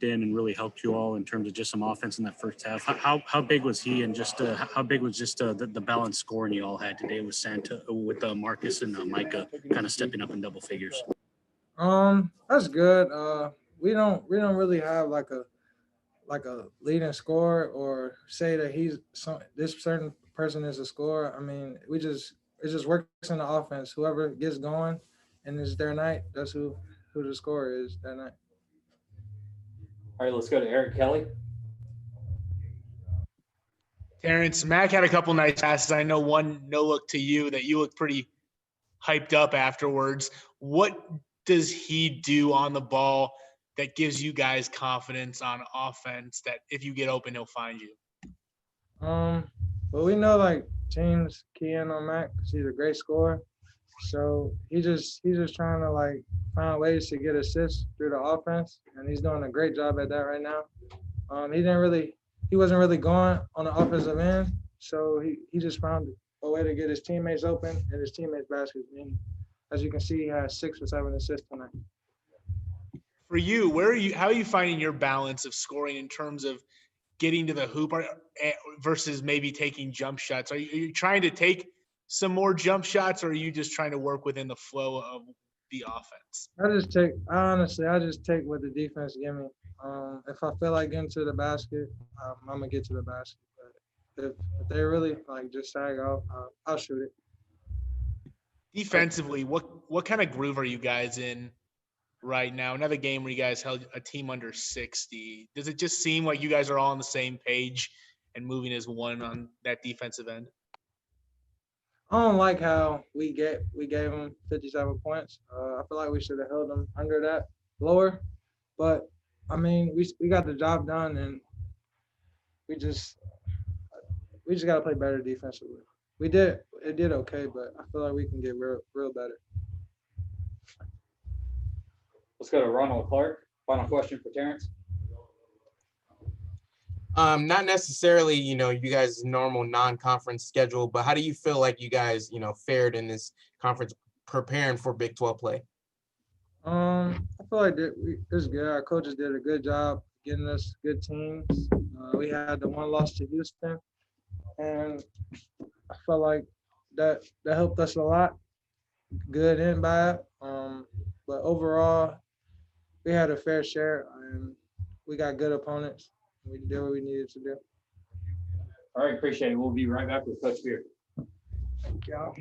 in and really helped you all in terms of just some offense in that first half. How big was he, and just how big was just the balanced scoring you all had today with Santa, with Marcus and Micah kind of stepping up in double figures? That's good. We don't really have like a leading scorer or say that this certain person is a scorer. I mean, it just works in the offense. Whoever gets going and it's their night, that's who the scorer is that night. All right, let's go to Eric Kelly. Terrence, Mac had a couple nice passes. I know one no look to you that you looked pretty hyped up afterwards. What does he do on the ball that gives you guys confidence on offense that if you get open, he'll find you? But we know like teams key in on Mac because he's a great scorer. So he's just trying to like find ways to get assists through the offense, and he's doing a great job at that right now. He wasn't really going on the offensive end, so he just found a way to get his teammates open and his teammates baskets. And as you can see, he has 6 or 7 assists tonight. For you, how are you finding your balance of scoring in terms of getting to the hoop versus maybe taking jump shots? Are you trying to take some more jump shots, or are you just trying to work within the flow of the offense? I just take what the defense give me. If I feel like getting to the basket, I'm gonna get to the basket. But if they really like just sag off, I'll shoot it. Defensively, what kind of groove are you guys in right now? Another game where you guys held a team under 60. Does it just seem like you guys are all on the same page and moving as one on that defensive end? I don't like how we gave them 57 points. I feel like we should have held them under that, lower. But I mean, we got the job done, and we just got to play better defensively. It did okay, but I feel like we can get real better. Let's go to Ronald Clark. Final question for Terrence. Not necessarily, you guys' normal non-conference schedule, but how do you feel like you guys, fared in this conference preparing for Big 12 play? I feel like it was good. Our coaches did a good job getting us good teams. We had the one loss to Houston, and I felt like that helped us a lot, good and bad. But overall, we had a fair share, and we got good opponents. We did what we needed to do. All right, appreciate it. We'll be right back with Coach Beard. Thank y'all.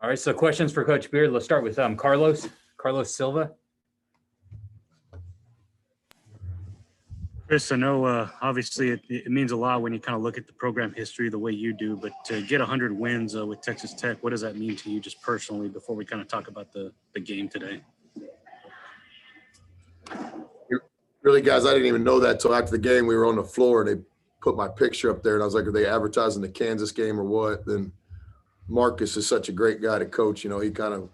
All right, so questions for Coach Beard. Let's start with Carlos Silva. Chris, I know obviously it means a lot when you kind of look at the program history the way you do, but to get 100 wins with Texas Tech, what does that mean to you just personally before we kind of talk about the game today? Really, guys, I didn't even know that till after the game. We were on the floor and they put my picture up there, and I was like, are they advertising the Kansas game or what? Then Marcus is such a great guy to coach. He kind of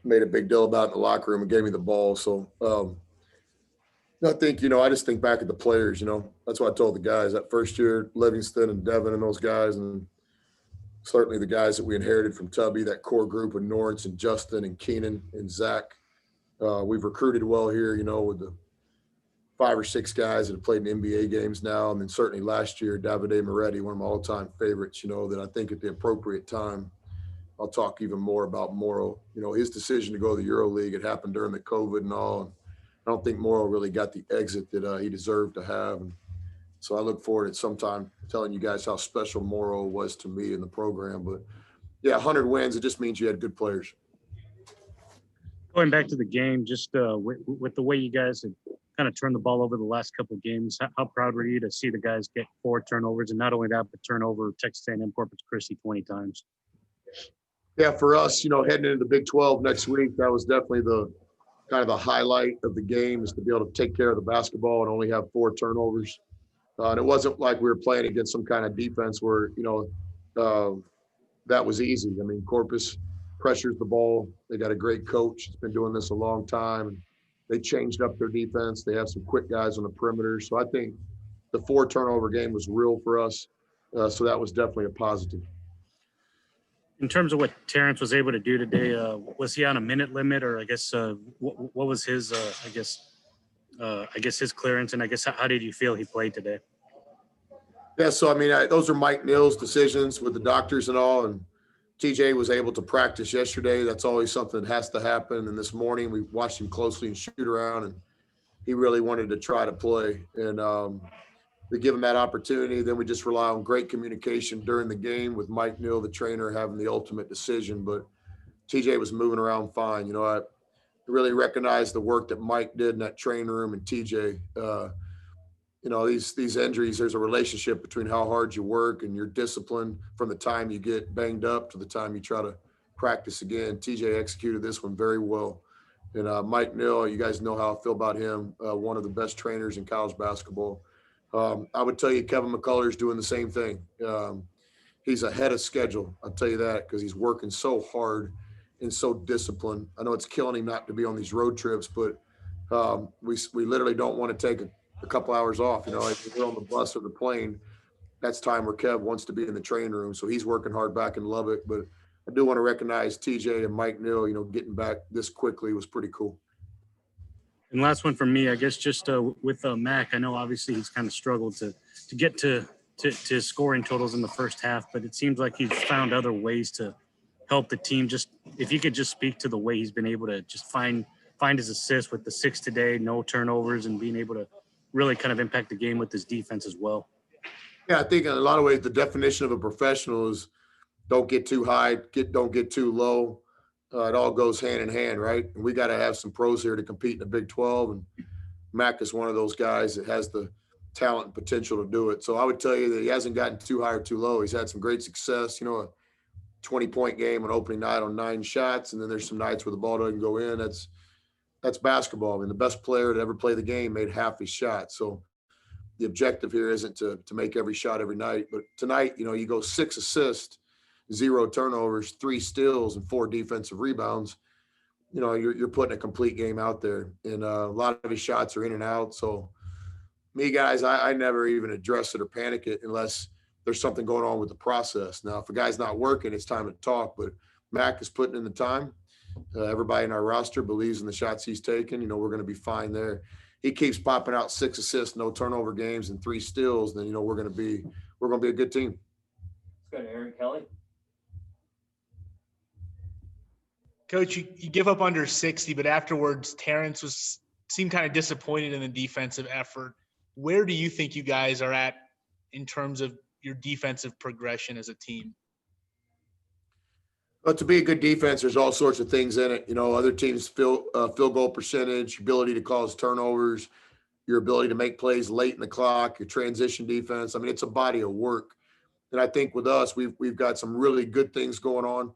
made a big deal about it in the locker room and gave me the ball. So I think, I just think back at the players, that's what I told the guys that first year, Livingston and Devin and those guys, and certainly the guys that we inherited from Tubby, that core group with Norris and Justin and Keenan and Zach. We've recruited well here, with the 5 or 6 guys that have played in NBA games now. And then certainly last year, Davide Moretti, one of my all-time favorites, that I think at the appropriate time, I'll talk even more about Morrow. His decision to go to the EuroLeague, it happened during the COVID and all. And I don't think Morrow really got the exit that he deserved to have. And so I look forward at some time telling you guys how special Morrow was to me in the program. But, yeah, 100 wins, it just means you had good players. Going back to the game, just with the way you guys had kind of turned the ball over the last couple of games, how proud were you to see the guys get 4 turnovers, and not only that, but turn over Texas A&M Corpus Christi 20 times? Yeah, for us, heading into the Big 12 next week, that was definitely the kind of the highlight of the game, is to be able to take care of the basketball and only have 4 turnovers. And it wasn't like we were playing against some kind of defense where, that was easy. I mean, Corpus pressures the ball. They got a great coach. He's been doing this a long time. And they changed up their defense. They have some quick guys on the perimeter. So I think the 4 turnover game was real for us. So that was definitely a positive. In terms of what Terrence was able to do today, was he on a minute limit, or I guess what was his I guess his clearance, and I guess how did you feel he played today? Yeah, so I mean, those are Mike Neal's decisions with the doctors and all, and TJ was able to practice yesterday. That's always something that has to happen. And this morning we watched him closely and shoot around, and he really wanted to try to play. And we give him that opportunity. Then we just rely on great communication during the game with Mike Neal, the trainer, having the ultimate decision. But TJ was moving around fine. You know, I really recognize the work that Mike did in that training room and TJ. You know, these injuries, there's a relationship between how hard you work and your discipline from the time you get banged up to the time you try to practice again. TJ executed this one very well. And Mike Neal, you guys know how I feel about him, one of the best trainers in college basketball. I would tell you Kevin McCullough is doing the same thing. He's ahead of schedule. I'll tell you that because he's working so hard and so disciplined. I know it's killing him not to be on these road trips, but we literally don't want to take a couple hours off. You know, like if we're on the bus or the plane, that's time where Kev wants to be in the training room. So he's working hard back in Lubbock. But I do want to recognize TJ and Mike Neal, you know, getting back this quickly was pretty cool. And last one from me, I guess, just with Mac. I know obviously he's kind of struggled to get to scoring totals in the first half, but it seems like he's found other ways to help the team. Just if you could just speak to the way he's been able to just find his assists with the 6 today, no turnovers, and being able to really kind of impact the game with his defense as well. Yeah, I think in a lot of ways the definition of a professional is don't get too high, don't get too low. It all goes hand in hand, right? And we got to have some pros here to compete in the Big 12, and Mac is one of those guys that has the talent and potential to do it. So I would tell you that he hasn't gotten too high or too low. He's had some great success, you know, a 20-point game on opening night on 9 shots, and then there's some nights where the ball doesn't go in. That's basketball. I mean, the best player to ever play the game made half his shot. So the objective here isn't to make every shot every night. But tonight, you know, you go 6 assists, 0 turnovers, 3 steals, and 4 defensive rebounds. You know, you're putting a complete game out there. And a lot of his shots are in and out. So me, guys, I never even address it or panic it unless there's something going on with the process. Now, if a guy's not working, it's time to talk. But Mac is putting in the time. Everybody in our roster believes in the shots he's taking. You know, we're going to be fine there. He keeps popping out 6 assists, no turnover games, and 3 steals. Then, you know, we're going to be a good team. Let's go to Aaron Kelly. Coach, you give up under 60, but afterwards, Terrence seemed kind of disappointed in the defensive effort. Where do you think you guys are at in terms of your defensive progression as a team? But to be a good defense, there's all sorts of things in it. You know, other teams' field goal percentage, ability to cause turnovers, your ability to make plays late in the clock, your transition defense. I mean, it's a body of work. And I think with us, we've got some really good things going on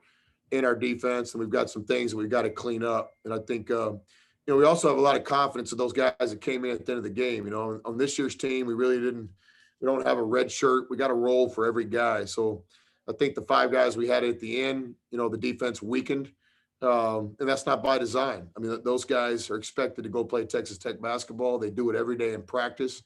in our defense, and we've got some things that we've got to clean up. And I think, you know, we also have a lot of confidence in those guys that came in at the end of the game. You know, on this year's team, we don't have a red shirt. We got a role for every guy. So I think the 5 guys we had at the end, you know, the defense weakened, and that's not by design. I mean, those guys are expected to go play Texas Tech basketball. They do it every day in practice.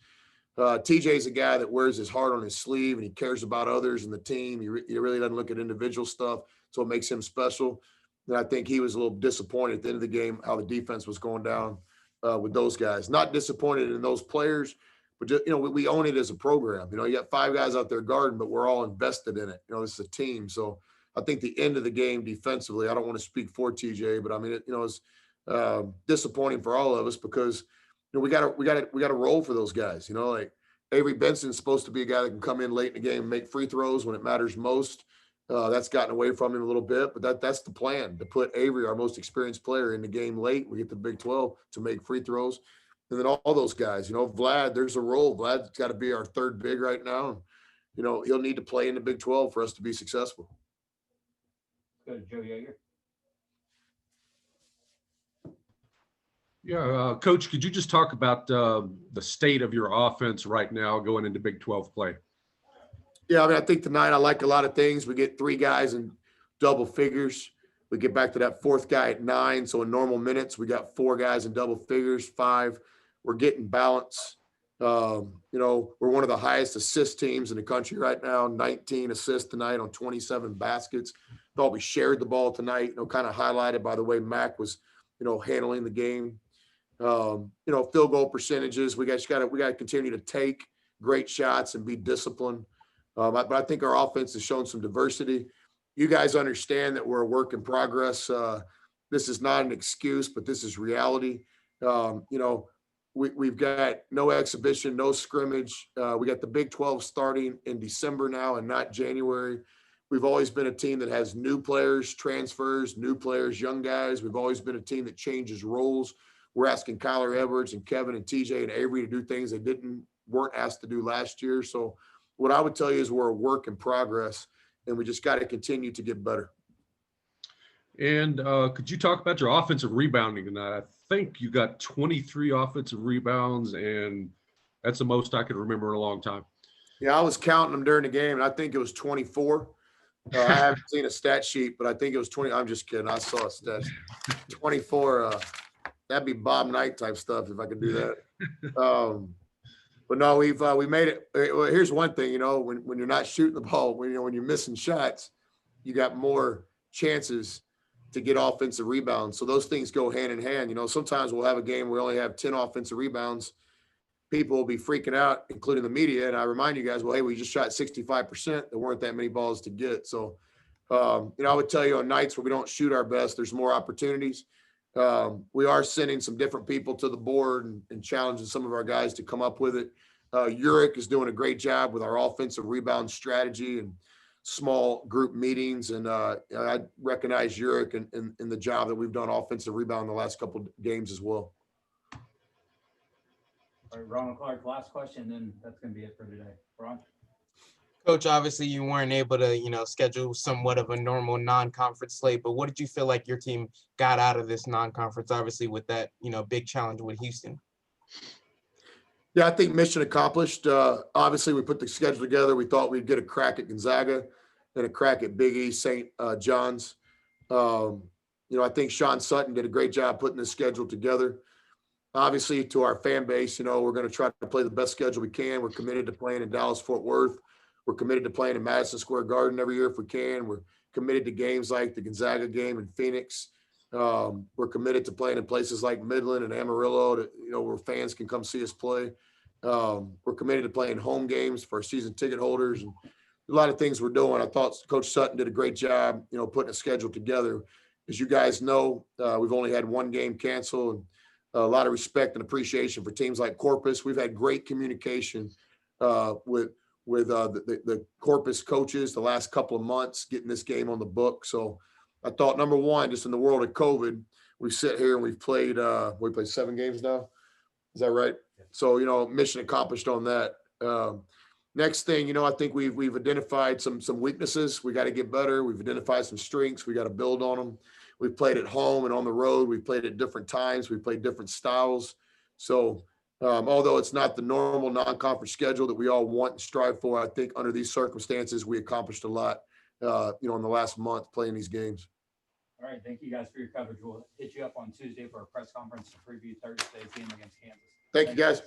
TJ's a guy that wears his heart on his sleeve, and he cares about others and the team. He really doesn't look at individual stuff, so it makes him special. And I think he was a little disappointed at the end of the game how the defense was going down with those guys. Not disappointed in those players, but just, you know, we own it as a program. You know, you got 5 guys out there guarding, but we're all invested in it. You know, this is a team. So I think the end of the game defensively, I don't want to speak for TJ, but I mean, it's disappointing for all of us because, you know, we got to roll for those guys. You know, like Avery Benson's supposed to be a guy that can come in late in the game and make free throws when it matters most. That's gotten away from him a little bit, but that's the plan, to put Avery, our most experienced player, in the game late. We get the Big 12 to make free throws. And then all those guys, you know, Vlad, there's a role. Vlad's got to be our 3rd big right now. And, you know, he'll need to play in the Big 12 for us to be successful. Let's go to Joe Yeager. Yeah, Coach, could you just talk about the state of your offense right now going into Big 12 play? Yeah, I mean, I think tonight I like a lot of things. We get 3 guys in double figures. We get back to that fourth guy at 9. So in normal minutes, we got 4 guys in double figures, 5. We're getting balance. You know, we're one of the highest assist teams in the country right now, 19 assists tonight on 27 baskets. Thought we shared the ball tonight, you know, kind of highlighted by the way Mac was, you know, handling the game. You know, field goal percentages, we got to continue to take great shots and be disciplined. But I think our offense has shown some diversity. You guys understand that we're a work in progress. This is not an excuse, but this is reality. You know, we've got no exhibition, no scrimmage. We got the Big 12 starting in December now and not January. We've always been a team that has new players, transfers, new players, young guys. We've always been a team that changes roles. We're asking Kyler Edwards and Kevin and TJ and Avery to do things they weren't asked to do last year. So what I would tell you is we're a work in progress, and we just got to continue to get better. And could you talk about your offensive rebounding tonight? I think you got 23 offensive rebounds, and that's the most I could remember in a long time. Yeah, I was counting them during the game, and I think it was 24. I haven't seen a stat sheet, but I think it was 20. I'm just kidding. I saw a stat sheet. 24. That'd be Bob Knight type stuff if I could do that. But no, we made it. Well, here's one thing, you know, when you're not shooting the ball, when you're missing shots, you got more chances to get offensive rebounds. So those things go hand in hand. You know, sometimes we'll have a game where we only have 10 offensive rebounds. People will be freaking out, including the media. And I remind you guys, well, hey, we just shot 65%. There weren't that many balls to get. So, you know, I would tell you on nights where we don't shoot our best, there's more opportunities. We are sending some different people to the board and challenging some of our guys to come up with it. Uric is doing a great job with our offensive rebound strategy and small group meetings. And I recognize Uric in the job that we've done offensive rebound the last couple of games as well. All right, Ronald Clark, last question, then that's going to be it for today. Ron? Coach, obviously you weren't able to, you know, schedule somewhat of a normal non-conference slate, but what did you feel like your team got out of this non-conference, obviously with that, you know, big challenge with Houston? Yeah, I think mission accomplished. Obviously, we put the schedule together. We thought we'd get a crack at Gonzaga and a crack at Big East St. John's. You know, I think Sean Sutton did a great job putting this schedule together. Obviously, to our fan base, you know, we're going to try to play the best schedule we can. We're committed to playing in Dallas-Fort Worth. We're committed to playing in Madison Square Garden every year if we can. We're committed to games like the Gonzaga game in Phoenix. We're committed to playing in places like Midland and Amarillo, you know, where fans can come see us play. We're committed to playing home games for our season ticket holders and a lot of things we're doing. I thought Coach Sutton did a great job, you know, putting a schedule together. As you guys know, we've only had one game cancel, and a lot of respect and appreciation for teams like Corpus. We've had great communication with the Corpus coaches the last couple of months getting this game on the book. So I thought, number one, just in the world of COVID, we sit here and we've played, we played 7 games now. Is that right? So, you know, mission accomplished on that. Next thing, you know, I think we've identified some weaknesses. We got to get better. We've identified some strengths. We got to build on them. We've played at home and on the road. We've played at different times. We've played different styles. So although it's not the normal non-conference schedule that we all want and strive for, I think under these circumstances, we accomplished a lot, you know, in the last month playing these games. All right, thank you guys for your coverage. We'll hit you up on Tuesday for a press conference to preview Thursday's game against Kansas. Thank you, guys.